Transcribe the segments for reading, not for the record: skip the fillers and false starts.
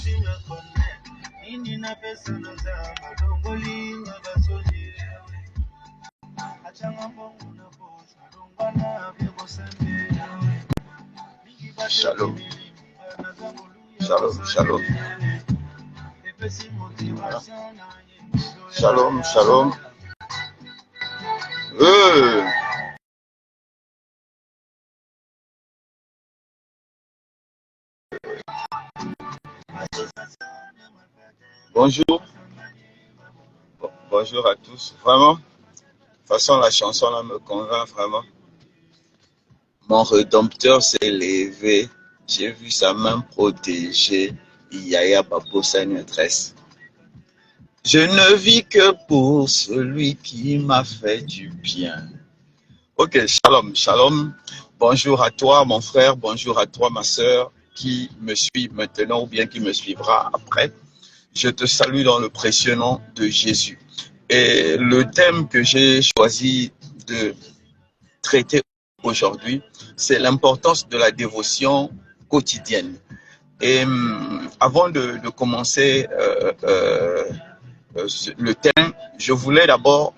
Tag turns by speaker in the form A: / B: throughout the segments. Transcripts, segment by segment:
A: Shalom. Shalom, shalom. Shalom, shalom. Bonjour. Bonjour à tous. Vraiment, de toute façon, la chanson là me convainc vraiment. Mon Rédempteur s'est levé. J'ai vu sa main protégée. Yaya Babosa maîtresse. Je ne vis que pour celui qui m'a fait du bien. Ok, shalom, shalom. Bonjour à toi, mon frère. Bonjour à toi, ma sœur, qui me suit maintenant ou bien qui me suivra après. Je te salue dans le précieux nom de Jésus. Et le thème que j'ai choisi de traiter aujourd'hui, c'est l'importance de la dévotion quotidienne. Et avant de commencer le thème, je voulais d'abord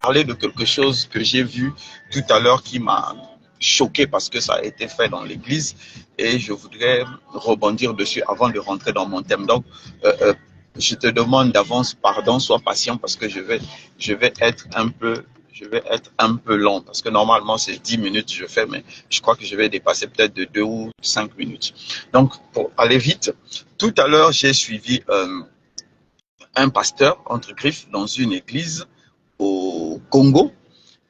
A: parler de quelque chose que j'ai vu tout à l'heure qui m'a choqué parce que ça a été fait dans l'église et je voudrais rebondir dessus avant de rentrer dans mon thème. Donc, je te demande d'avance pardon, sois patient parce que je vais être un peu long parce que normalement c'est 10 minutes je fais, mais je crois que je vais dépasser peut-être de 2 ou 5 minutes. Donc, pour aller vite, tout à l'heure j'ai suivi un pasteur entre griffes dans une église au Congo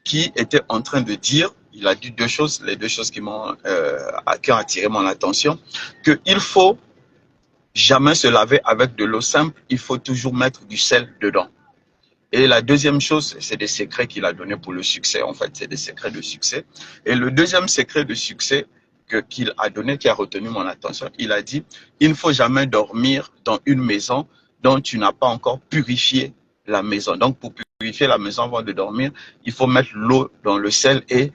A: qui était en train de dire, il a dit deux choses, les deux choses qui ont attiré mon attention, qu'il faut jamais se laver avec de l'eau simple, il faut toujours mettre du sel dedans. Et la deuxième chose, c'est des secrets qu'il a donnés pour le succès, en fait, c'est des secrets de succès. Et le deuxième secret de succès qu'il a donné, qui a retenu mon attention, il a dit, il ne faut jamais dormir dans une maison dont tu n'as pas encore purifié la maison. Donc, pour purifier la maison avant de dormir, il faut mettre l'eau dans le sel et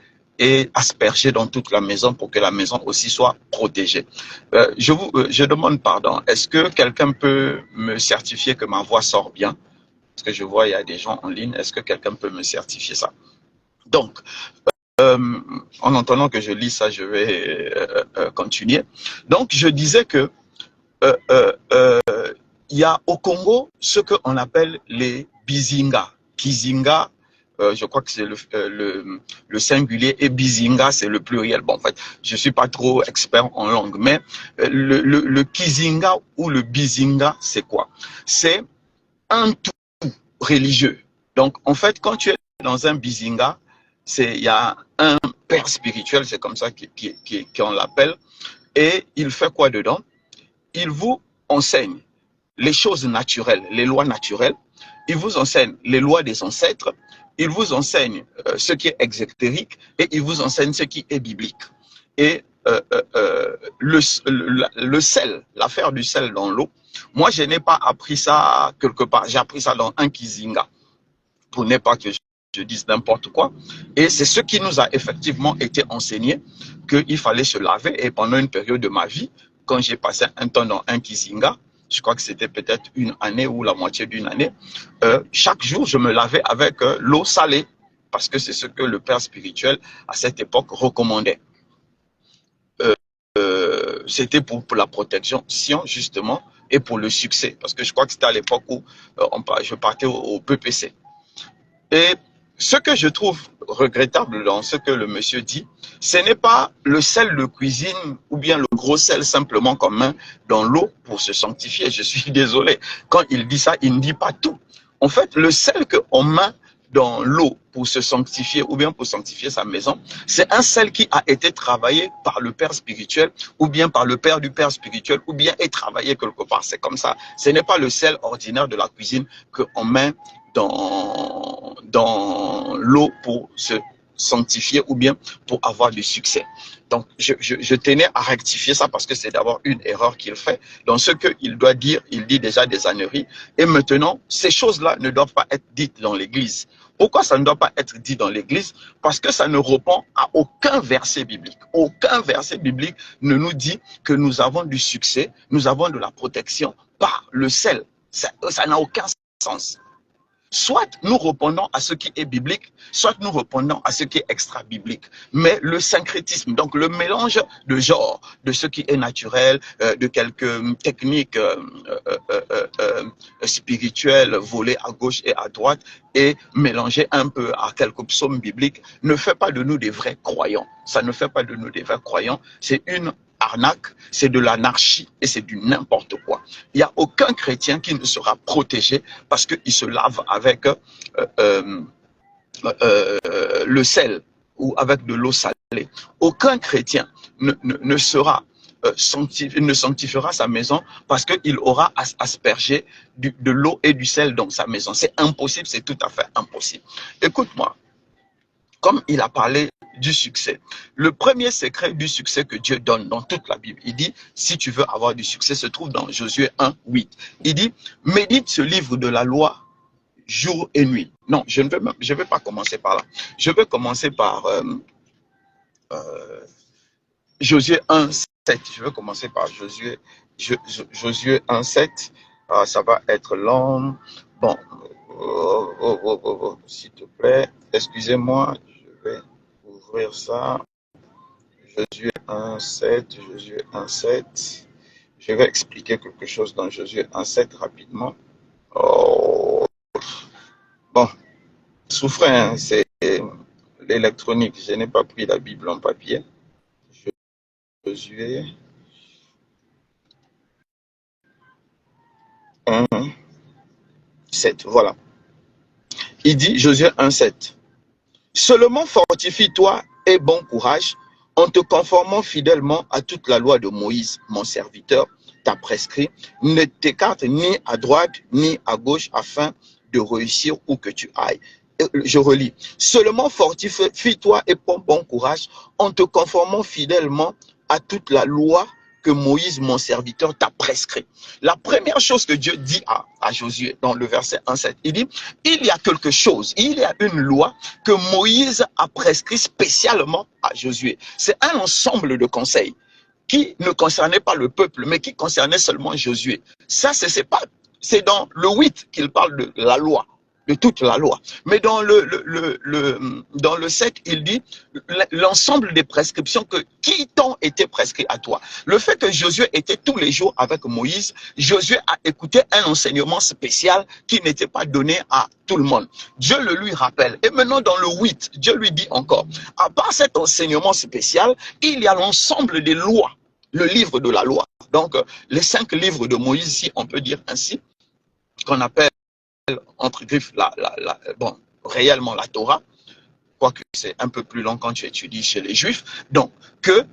A: asperger dans toute la maison pour que la maison aussi soit protégée. Je demande pardon. Est-ce que quelqu'un peut me certifier que ma voix sort bien? Parce que je vois il y a des gens en ligne. Est-ce que quelqu'un peut me certifier ça? Donc, en entendant que je lis ça, je vais continuer. Donc, je disais que il y a au Congo ce qu'on appelle les bizinga. Kizinga, je crois que c'est le singulier, et bizinga, c'est le pluriel. Bon, en fait, je suis pas trop expert en langue, mais le kizinga ou le bizinga, c'est quoi? C'est un tout religieux. Donc, en fait, quand tu es dans un bizinga, il y a un père spirituel, c'est comme ça qu'on l'appelle, et il fait quoi dedans? Il vous enseigne les choses naturelles, les lois naturelles. Il vous enseigne les lois des ancêtres. Il vous enseigne ce qui est exotérique et il vous enseigne ce qui est biblique. Et le sel, l'affaire du sel dans l'eau, moi je n'ai pas appris ça quelque part. J'ai appris ça dans un kizinga. Pour ne pas que je dise n'importe quoi. Et c'est ce qui nous a effectivement été enseigné, qu'il fallait se laver. Et pendant une période de ma vie, quand j'ai passé un temps dans un kizinga, je crois que c'était peut-être une année ou la moitié d'une année, chaque jour, je me lavais avec l'eau salée, parce que c'est ce que le père spirituel, à cette époque, recommandait. C'était pour la protection, justement, et pour le succès, parce que je crois que c'était à l'époque où je partais au PPC. Et ce que je trouve regrettable dans ce que le monsieur dit, ce n'est pas le sel de cuisine ou bien le gros sel simplement qu'on met dans l'eau pour se sanctifier. Je suis désolé. Quand il dit ça, il ne dit pas tout. En fait, le sel qu'on met dans l'eau pour se sanctifier ou bien pour sanctifier sa maison, c'est un sel qui a été travaillé par le père spirituel ou bien par le père du père spirituel ou bien est travaillé quelque part. C'est comme ça. Ce n'est pas le sel ordinaire de la cuisine qu'on met dans l'eau pour se sanctifier ou bien pour avoir du succès. Donc, je tenais à rectifier ça parce que c'est d'abord une erreur qu'il fait. Dans ce qu'il doit dire, il dit déjà des âneries. Et maintenant, ces choses-là ne doivent pas être dites dans l'église. Pourquoi ça ne doit pas être dit dans l'église? Parce que ça ne répond à aucun verset biblique. Aucun verset biblique ne nous dit que nous avons du succès, nous avons de la protection par le sel. Ça n'a aucun sens. Soit nous répondons à ce qui est biblique, soit nous répondons à ce qui est extra-biblique. Mais le syncrétisme, donc le mélange de genres, de ce qui est naturel, de quelques techniques spirituelles volées à gauche et à droite, et mélanger un peu à quelques psaumes bibliques, ne fait pas de nous des vrais croyants. Ça ne fait pas de nous des vrais croyants. C'est une arnaque, c'est de l'anarchie et c'est du n'importe quoi. Il n'y a aucun chrétien qui ne sera protégé parce qu'il se lave avec le sel ou avec de l'eau salée. Aucun chrétien ne sanctifiera sa maison parce qu'il aura aspergé de l'eau et du sel dans sa maison. C'est impossible, c'est tout à fait impossible. Écoute-moi, comme il a parlé du succès, le premier secret du succès que Dieu donne dans toute la Bible, il dit, si tu veux avoir du succès, se trouve dans Josué 1, 8. Il dit, médite ce livre de la loi jour et nuit. Non, je ne vais pas commencer par là. Je vais commencer par Josué 1, 7. Je vais commencer par Josué 1, 7. Ça va être long. Bon, s'il te plaît, excusez-moi, je vais ouvrir ça. Josué 1, 7, Josué 1, 7. Je vais expliquer quelque chose dans Josué 1, 7 rapidement. Oh. Bon, souffrez, hein, c'est l'électronique. Je n'ai pas pris la Bible en papier. Josué 1, 7. Voilà. Il dit, Josué 1, 7. Seulement fortifie-toi et bon courage en te conformant fidèlement à toute la loi de Moïse, mon serviteur, t'a prescrit. Ne t'écarte ni à droite ni à gauche afin de réussir où que tu ailles. Je relis. Seulement fortifie-toi et prends bon courage en te conformant fidèlement à toute la loi que Moïse, mon serviteur, t'a prescrit. La première chose que Dieu dit à Josué dans le verset 1,7, il dit, il y a quelque chose, il y a une loi que Moïse a prescrit spécialement à Josué. C'est un ensemble de conseils qui ne concernait pas le peuple, mais qui concernait seulement Josué. Ça, c'est dans le 8 qu'il parle de la loi, de toute la loi. Mais dans dans le 7, il dit l'ensemble des prescriptions qui t'ont été prescrites à toi. Le fait que Josué était tous les jours avec Moïse, Josué a écouté un enseignement spécial qui n'était pas donné à tout le monde. Dieu le lui rappelle. Et maintenant, dans le 8, Dieu lui dit encore, à part cet enseignement spécial, il y a l'ensemble des lois, le livre de la loi. Donc, les 5 livres de Moïse, si on peut dire ainsi, qu'on appelle entre griffes bon, réellement la Torah, quoique c'est un peu plus long quand tu étudies chez les Juifs. Donc, que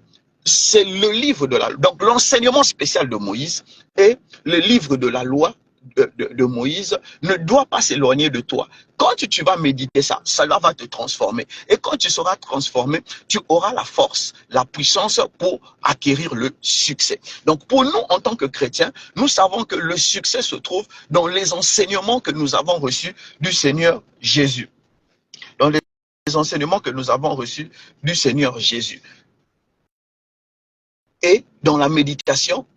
A: c'est le livre de la loi. Donc, l'enseignement spécial de Moïse et le livre de la loi de Moïse ne doit pas s'éloigner de toi. Quand tu vas méditer ça, cela va te transformer. Et quand tu seras transformé, tu auras la force, la puissance pour acquérir le succès. Donc pour nous, en tant que chrétiens, nous savons que le succès se trouve dans les enseignements que nous avons reçus du Seigneur Jésus. Dans les enseignements que nous avons reçus du Seigneur Jésus. Et dans la méditation,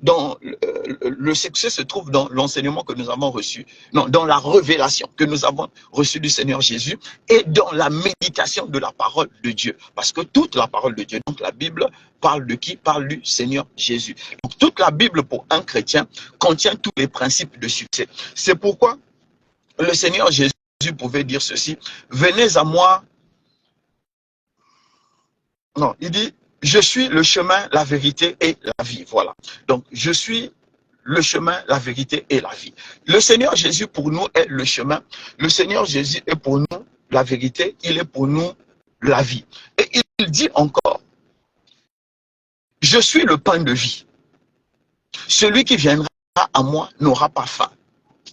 A: le succès se trouve dans l'enseignement que nous avons reçu, non, dans la révélation que nous avons reçue du Seigneur Jésus et dans la méditation de la parole de Dieu. Parce que toute la parole de Dieu, donc la Bible, parle de qui? Parle du Seigneur Jésus. Donc toute la Bible pour un chrétien contient tous les principes de succès. C'est pourquoi le Seigneur Jésus pouvait dire ceci, venez à moi. Non, il dit, je suis le chemin, la vérité et la vie. Voilà. Donc, je suis le chemin, la vérité et la vie. Le Seigneur Jésus pour nous est le chemin. Le Seigneur Jésus est pour nous la vérité. Il est pour nous la vie. Et il dit encore, je suis le pain de vie. Celui qui viendra à moi n'aura pas faim.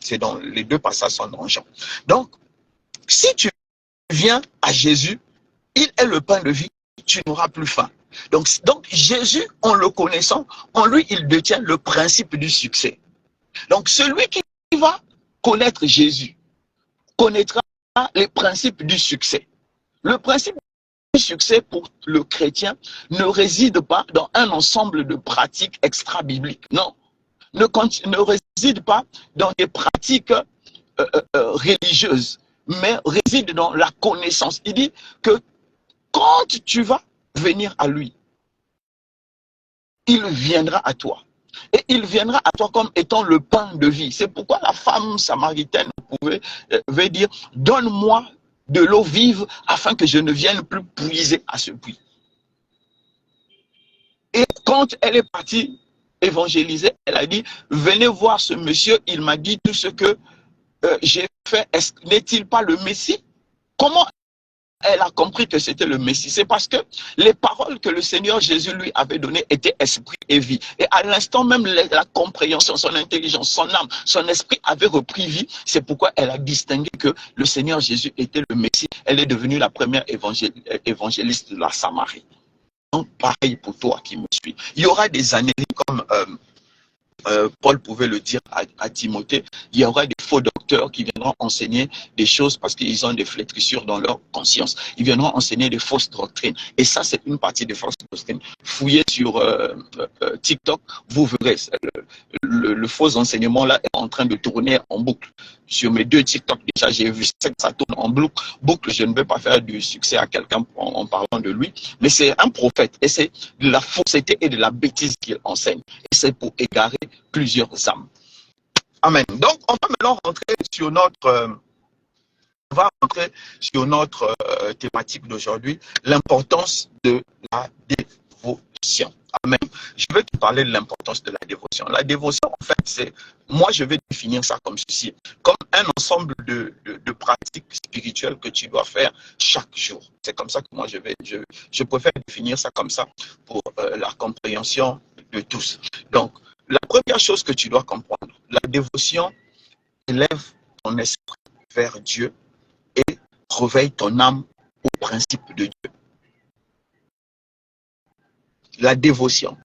A: C'est dans les 2 passages sont dans Jean. Donc, si tu viens à Jésus, il est le pain de vie, tu n'auras plus faim. Donc Jésus, en le connaissant, en lui, il détient le principe du succès. Donc celui qui va connaître Jésus, connaîtra les principes du succès. Le principe du succès pour le chrétien ne réside pas dans un ensemble de pratiques extra-bibliques. Non, ne réside pas dans des pratiques religieuses, mais réside dans la connaissance. Il dit que quand tu vas venir à lui, il viendra à toi. Et il viendra à toi comme étant le pain de vie. C'est pourquoi la femme samaritaine veut dire, donne-moi de l'eau vive afin que je ne vienne plus puiser à ce puits. Et quand elle est partie évangéliser, elle a dit, venez voir ce monsieur, il m'a dit tout ce que j'ai fait, n'est-il pas le Messie? Comment elle a compris que c'était le Messie? C'est parce que les paroles que le Seigneur Jésus lui avait données étaient esprit et vie. Et à l'instant même, la compréhension, son intelligence, son âme, son esprit avait repris vie. C'est pourquoi elle a distingué que le Seigneur Jésus était le Messie. Elle est devenue la première évangéliste de la Samarie. Donc, pareil pour toi qui me suis. Il y aura des années comme Paul pouvait le dire à Timothée, il y aura des faux docteurs qui viendront enseigner des choses parce qu'ils ont des flétrissures dans leur conscience. Ils viendront enseigner des fausses doctrines. Et ça, c'est une partie des fausses doctrines. Fouillez sur TikTok, vous verrez, le faux enseignement là est en train de tourner en boucle. Sur mes 2 TikTok, déjà, j'ai vu que ça tourne en boucle. Je ne vais pas faire du succès à quelqu'un en parlant de lui, mais c'est un prophète et c'est de la fausseté et de la bêtise qu'il enseigne. Et c'est pour égarer plusieurs âmes. Amen. Donc, on va maintenant rentrer sur notre thématique d'aujourd'hui, l'importance de la dévotion. Amen. Je vais te parler de l'importance de la dévotion. La dévotion, en fait, moi je vais définir ça comme ceci, comme un ensemble de pratiques spirituelles que tu dois faire chaque jour. C'est comme ça que moi je préfère définir ça comme ça pour la compréhension de tous. Donc, la première chose que tu dois comprendre, la dévotion élève ton esprit vers Dieu et réveille ton âme au principe de Dieu. La dévotion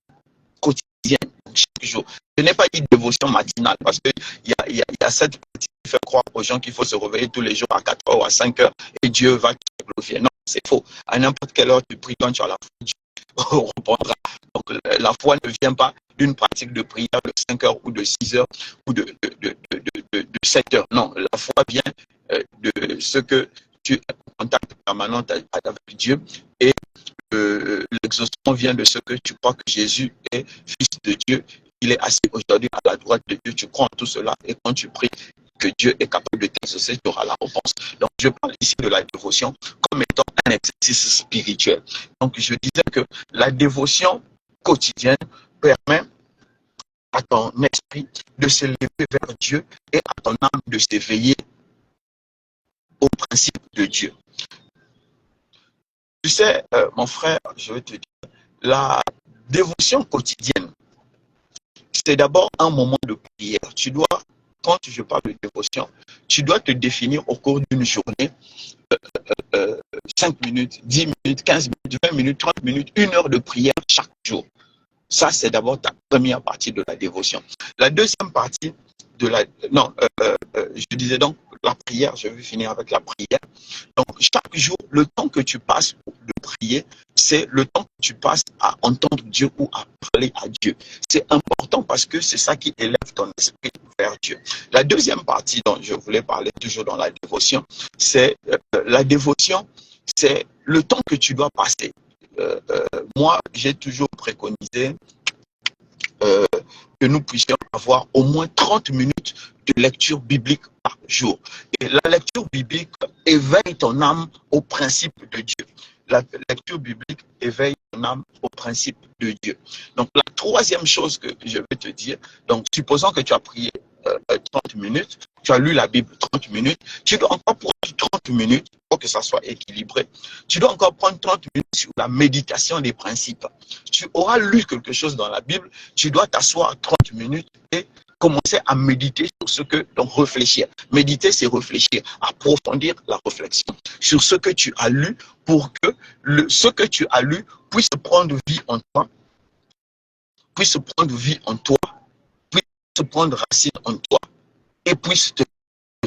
A: quotidienne, chaque jour. Je n'ai pas dit dévotion matinale parce qu'il y a cette partie qui fait croire aux gens qu'il faut se réveiller tous les jours à 4 heures ou à 5 heures et Dieu va te glorifier. Non, c'est faux. À n'importe quelle heure tu pries, quand tu as la foi, Dieu répondra. Donc la foi ne vient pas d'une pratique de prière de 5 heures ou de 6 heures ou de 7 heures. Non, la foi vient de ce que tu es en contact permanent avec Dieu et l'exaucement vient de ce que tu crois que Jésus est fils de Dieu. Il est assis aujourd'hui à la droite de Dieu. Tu crois en tout cela et quand tu pries que Dieu est capable de t'exaucer, tu auras la réponse. Donc, je parle ici de la dévotion comme étant un exercice spirituel. Donc, je disais que la dévotion quotidienne permet à ton esprit de se lever vers Dieu et à ton âme de s'éveiller au principe de Dieu. Tu sais, mon frère, je vais te dire, la dévotion quotidienne, c'est d'abord un moment de prière. Tu dois, quand je parle de dévotion, tu dois te définir au cours d'une journée 5 minutes, 10 minutes, 15 minutes, 20 minutes, 30 minutes, 1 heure de prière chaque jour. Ça, c'est d'abord ta première partie de la dévotion. La deuxième partie de la... Non, je disais donc la prière, je vais finir avec la prière. Donc, chaque jour, le temps que tu passes de prier, c'est le temps que tu passes à entendre Dieu ou à parler à Dieu. C'est important parce que c'est ça qui élève ton esprit vers Dieu. La deuxième partie dont je voulais parler toujours dans la dévotion, c'est la dévotion, c'est le temps que tu dois passer. Moi, j'ai toujours préconisé que nous puissions avoir au moins 30 minutes de lecture biblique par jour. Et la lecture biblique éveille ton âme au principe de Dieu. La lecture biblique éveille ton âme au principe de Dieu. Donc, la troisième chose que je vais te dire, donc, supposons que tu as prié 30 minutes, tu as lu la Bible 30 minutes, tu dois encore prendre 30 minutes pour que ça soit équilibré. Tu dois encore prendre 30 minutes sur la méditation des principes. Tu auras lu quelque chose dans la Bible, tu dois t'asseoir 30 minutes et commencer à méditer sur ce que, donc réfléchir. Méditer, c'est réfléchir, approfondir la réflexion sur ce que tu as lu pour que ce que tu as lu puisse prendre vie en toi, puisse prendre vie en toi, puisse prendre racine en toi et puisse te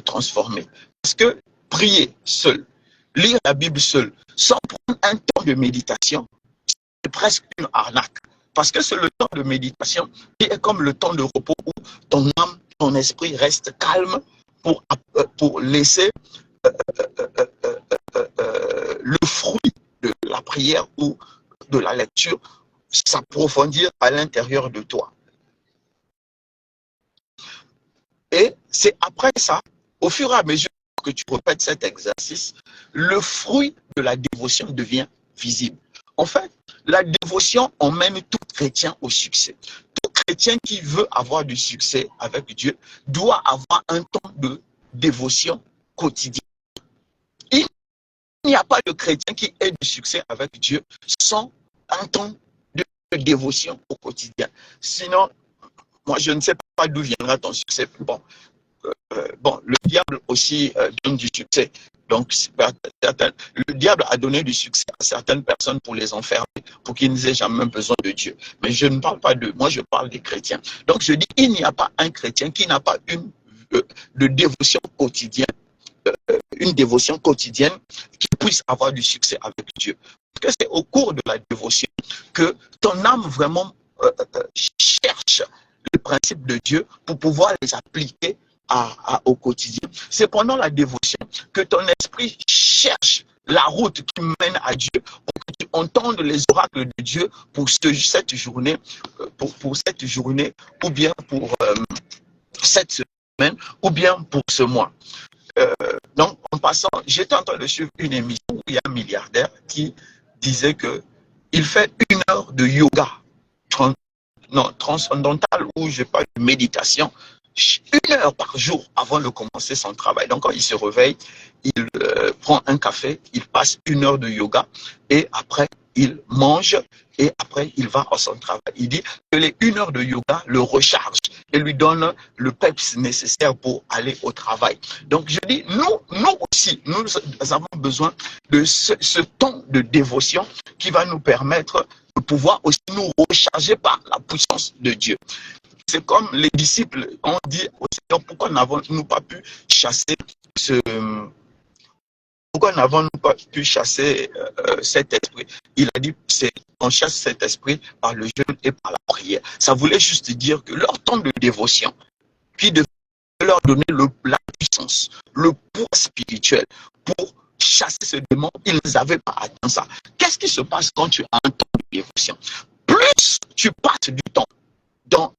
A: transformer. Parce que prier seul, lire la Bible seul, sans prendre un temps de méditation, c'est presque une arnaque. Parce que c'est le temps de méditation qui est comme le temps de repos où ton âme, ton esprit reste calme pour laisser le fruit de la prière ou de la lecture s'approfondir à l'intérieur de toi. Et c'est après ça, au fur et à mesure que tu répètes cet exercice, le fruit de la dévotion devient visible. En fait, la dévotion emmène tout chrétien au succès. Tout chrétien qui veut avoir du succès avec Dieu doit avoir un temps de dévotion quotidien. Il n'y a pas de chrétien qui ait du succès avec Dieu sans un temps de dévotion au quotidien. Sinon, moi, je ne sais pas d'où viendra ton succès. Bon, le diable aussi donne du succès. Donc, le diable a donné du succès à certaines personnes pour les enfermer, pour qu'ils n'aient jamais besoin de Dieu. Mais je ne parle pas d'eux, moi je parle des chrétiens. Donc, je dis, il n'y a pas un chrétien qui n'a pas de dévotion quotidienne, une dévotion quotidienne qui puisse avoir du succès avec Dieu. Parce que c'est au cours de la dévotion que ton âme vraiment cherche le principe de Dieu pour pouvoir les appliquer au quotidien. C'est pendant la dévotion que ton esprit cherche la route qui mène à Dieu pour que tu entendes les oracles de Dieu pour cette journée, pour cette journée ou bien pour cette semaine ou bien pour ce mois. Donc, en passant, j'étais en train de suivre une émission où il y a un milliardaire qui disait qu'il fait 1 heure de yoga transcendantal ou je parle de méditation 1 heure par jour avant de commencer son travail. Donc quand il se réveille, il prend un café, il passe 1 heure de yoga et après il mange et après il va à son travail. Il dit que les 1 heure de yoga le recharge et lui donne le peps nécessaire pour aller au travail. Donc je dis, nous aussi, nous avons besoin de ce temps de dévotion qui va nous permettre de pouvoir aussi nous recharger par la puissance de Dieu. C'est comme les disciples ont dit au Seigneur, pourquoi n'avons-nous pas pu chasser cet esprit? Il a dit, on chasse cet esprit par le jeûne et par la prière. Ça voulait juste dire que leur temps de dévotion, qui devait leur donner la puissance, le poids spirituel pour chasser ce démon, ils n'avaient pas atteint ça. Qu'est-ce qui se passe quand tu as un temps de dévotion? Plus tu passes du temps dans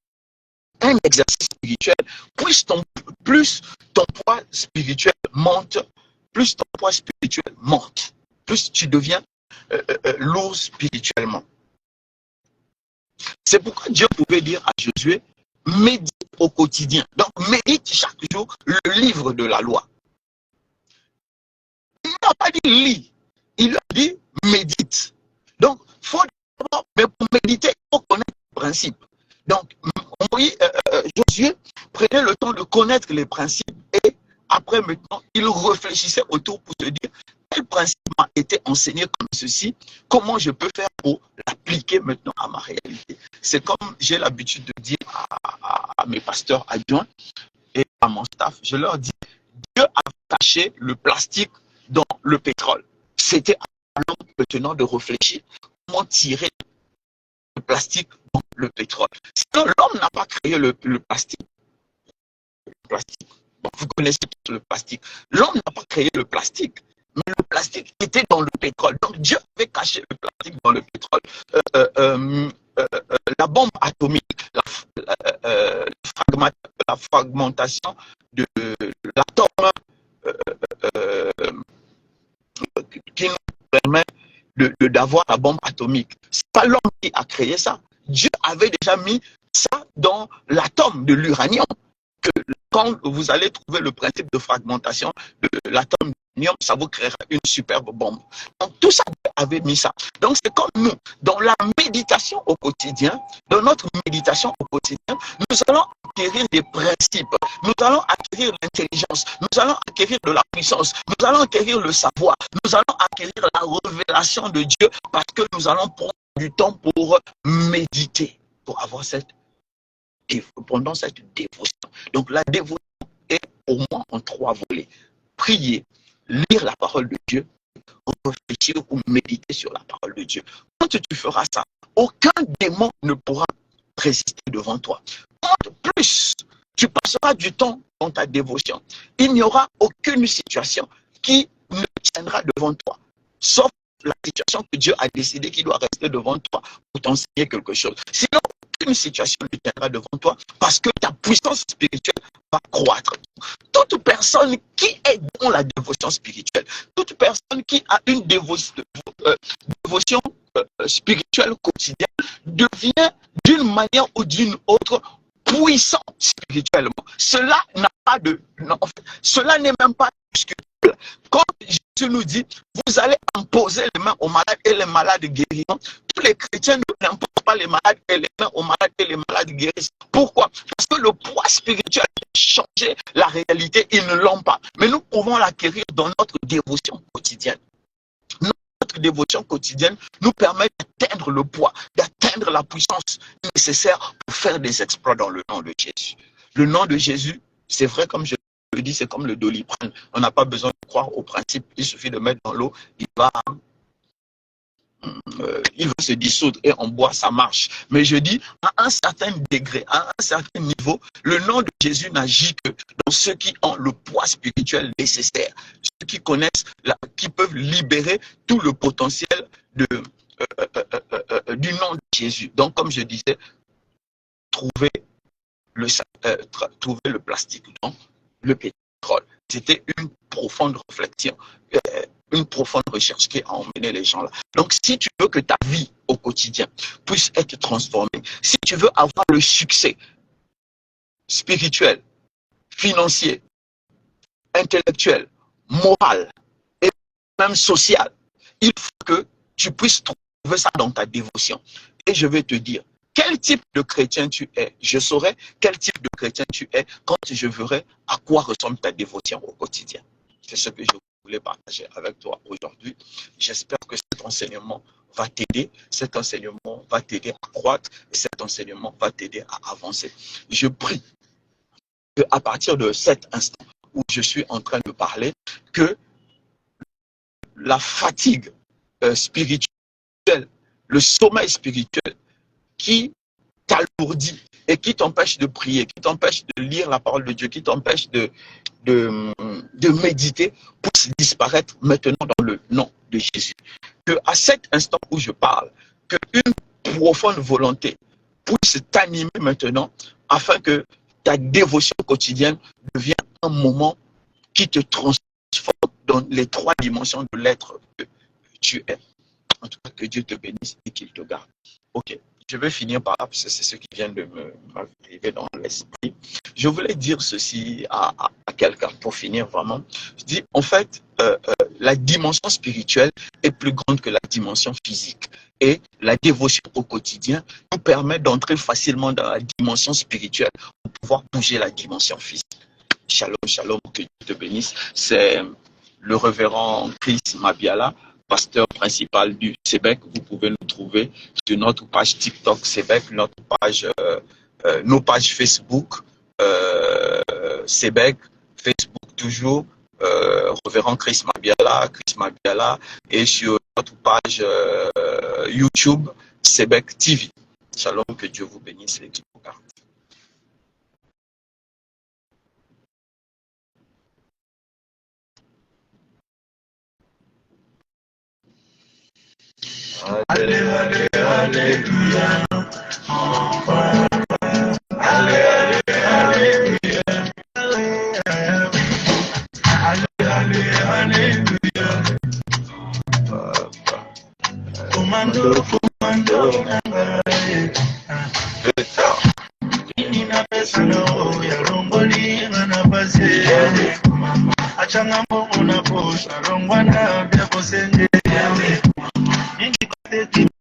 A: un exercice spirituel, plus ton poids spirituel monte, plus tu deviens lourd spirituellement. C'est pourquoi Dieu pouvait dire à Josué, médite au quotidien. Donc, médite chaque jour le livre de la loi. Il n'a pas dit lis, il a dit médite. Donc, mais pour méditer, il faut connaître le principe. Donc, Josué prenait le temps de connaître les principes et après maintenant, il réfléchissait autour pour se dire quel principe m'a été enseigné comme ceci, comment je peux faire pour l'appliquer maintenant à ma réalité. C'est comme j'ai l'habitude de dire à mes pasteurs adjoints et à mon staff, je leur dis, Dieu a caché le plastique dans le pétrole. C'était à l'homme maintenant de réfléchir comment tirer le plastique dans le pétrole. Sinon, l'homme n'a pas créé le plastique. Bon, vous connaissez le plastique. L'homme n'a pas créé le plastique, mais le plastique était dans le pétrole. Donc Dieu avait caché le plastique dans le pétrole. La bombe atomique, la fragmentation de l'atome qui nous permet d'avoir la bombe atomique. Ce n'est pas l'homme qui a créé ça. Dieu avait déjà mis ça dans l'atome de l'uranium. Que quand vous allez trouver le principe de fragmentation de l'atome d'uranium, ça vous créera une superbe bombe. Donc tout ça, Dieu avait mis ça. Donc c'est comme nous, dans la méditation au quotidien, dans notre méditation au quotidien, nous allons acquérir des principes, nous allons acquérir l'intelligence, nous allons acquérir de la puissance, nous allons acquérir le savoir, nous allons acquérir la révélation de Dieu parce que nous allons prendre du temps pour méditer, pour avoir pendant cette dévotion. Donc la dévotion est pour moi en 3 volets. Prier, lire la parole de Dieu, réfléchir ou méditer sur la parole de Dieu. Quand tu feras ça, aucun démon ne pourra résister devant toi. Quand plus tu passeras du temps dans ta dévotion, il n'y aura aucune situation qui ne tiendra devant toi, sauf la situation que Dieu a décidé qui doit rester devant toi pour t'enseigner quelque chose. Sinon, aucune situation ne tiendra devant toi parce que ta puissance spirituelle va croître. Toute personne qui est dans la dévotion spirituelle, toute personne qui a une dévotion spirituelle quotidienne devient d'une manière ou d'une autre puissant spirituellement. Cela n'a pas de... Non, en fait, cela n'est même pas discutable. Quand Jésus nous dit, vous allez imposer les mains aux malades et les malades guériront, tous les chrétiens n'imposent pas les malades et les mains aux malades et les malades guérissent. Pourquoi? Parce que le poids spirituel a changé la réalité, ils ne l'ont pas. Mais nous pouvons l'acquérir dans notre dévotion quotidienne. Notre dévotion quotidienne nous permet d'atteindre le poids, d'atteindre la puissance nécessaire pour faire des exploits dans le nom de Jésus. Le nom de Jésus, c'est vrai, comme je le dis, c'est comme le Doliprane. On n'a pas besoin de croire au principe, il suffit de mettre dans l'eau, il va se dissoudre et on boit, ça marche. Mais je dis, à un certain degré, à un certain niveau, le nom de Jésus n'agit que dans ceux qui ont le poids spirituel nécessaire, ceux qui connaissent, qui peuvent libérer tout le potentiel du nom de Jésus. Donc, comme je disais, trouver le plastique dans le pétrole. C'était une profonde réflexion, une profonde recherche qui a emmené les gens là. Donc, si tu veux que ta vie au quotidien puisse être transformée, si tu veux avoir le succès spirituel, financier, intellectuel, moral et même social, il faut que tu puisses trouver ça dans ta dévotion. Et je vais te dire, quel type de chrétien tu es? Je saurai quel type de chrétien tu es quand je verrai à quoi ressemble ta dévotion au quotidien. C'est ce que je voulais partager avec toi aujourd'hui. J'espère que cet enseignement va t'aider, cet enseignement va t'aider à croître et cet enseignement va t'aider à avancer. Je prie qu'à partir de cet instant où je suis en train de parler, que la fatigue spirituelle, le sommeil spirituel qui t'alourdit et qui t'empêche de prier, qui t'empêche de lire la parole de Dieu, qui t'empêche de méditer, puisse disparaître maintenant dans le nom de Jésus. Que à cet instant où je parle, qu'une profonde volonté puisse t'animer maintenant afin que ta dévotion quotidienne devienne un moment qui te transforme dans les 3 dimensions de l'être que tu es. En tout cas, que Dieu te bénisse et qu'il te garde. Ok, je vais finir par là, parce que c'est ce qui vient de m'arriver dans l'esprit. Je voulais dire ceci à quelqu'un pour finir vraiment. Je dis, en fait, la dimension spirituelle est plus grande que la dimension physique. Et la dévotion au quotidien nous permet d'entrer facilement dans la dimension spirituelle pour pouvoir bouger la dimension physique. Shalom, shalom, que Dieu te bénisse. C'est le révérend Chris Mabiala, pasteur principal du CEBEC. Vous pouvez nous trouver sur notre page TikTok CEBEC, notre page, nos pages Facebook, CEBEC, Facebook toujours, révérend Chris Mabiala, et sur notre page YouTube, CEBEC TV. Shalom, que Dieu vous bénisse et qu'il vous garde.
B: Alléluia, alléluia. Alléluia, alléluia. Alléluia, alléluia. Commando, nangaye. Nina pesa no ya rongoli na base. Achanga mungu na posha rongwana bya kosenge.